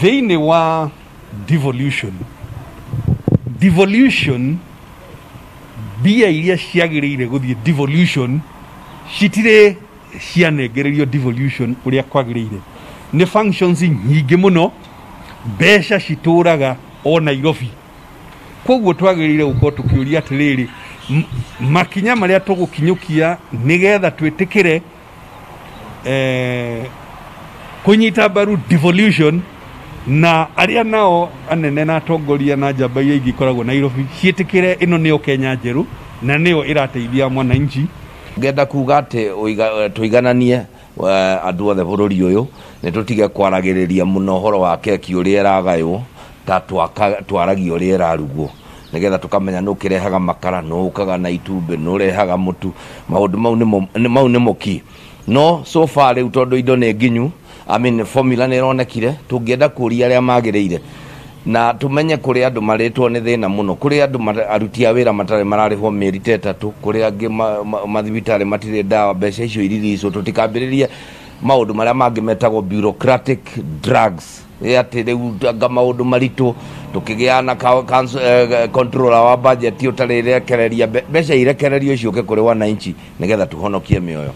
thĩinĩ wa devolution mbia iria ciagĩrĩire gũthiĩ devolution citirĩ cianengererio devolution ũrĩa kwagĩrĩire. Nĩ functions nyingĩ mũno mbeca citũraga o Nairobi. Koguo twagĩrĩire gũkorwo tũkĩũria atĩrĩrĩ, makinya marĩa tũgũkinyũkia nĩgetha twĩtĩkĩre kũnyita mbaru devolution, na arĩa nao anene na atongoria na njamba iria ingĩ ikoragwo Nairobi ciĩtĩkĩre ĩno nĩyo Kenya njerũ na nĩyo ĩrateithia mwananchi. Ngenda kuga atĩ tũigananie andũ othe bũrũri ũyũ, nĩ tũtige kwaragĩrĩria mũno ũhoro wa keki ũrĩa ĩragaywo, ta twaragia ũrĩa ĩrarugwo, nĩgetha tũkamenya nũ kĩrehaga makara, nũ ũkaga na itumbĩ, nũ ũrehaga mũtu. Maũndũ mau nĩ mũki. No so far rĩu tondũ indo nĩ nginyu, formula nĩ ĩronekire, tũngĩenda kũria arĩa magĩrĩire na tũmenye kũrĩ andũ marĩtwo nĩ thĩna mũno, kũrĩ andũ aruti a wĩra matarĩ mararĩhwo mĩeri 3, kũrĩ angĩ mathibitarĩ matirĩ ndawa, mbeca icio iriricwo. Tũtikambĩrĩrie maũndũ marĩa mangĩ metagwo bureaucratic drugs, atĩ rĩu anga maũndũ maritũ tũkĩgĩa na controller wa budget ũtarĩ rekereria mbeca irekererio ciũke kũrĩ wananchi nĩgetha tũhonokie mĩoyo.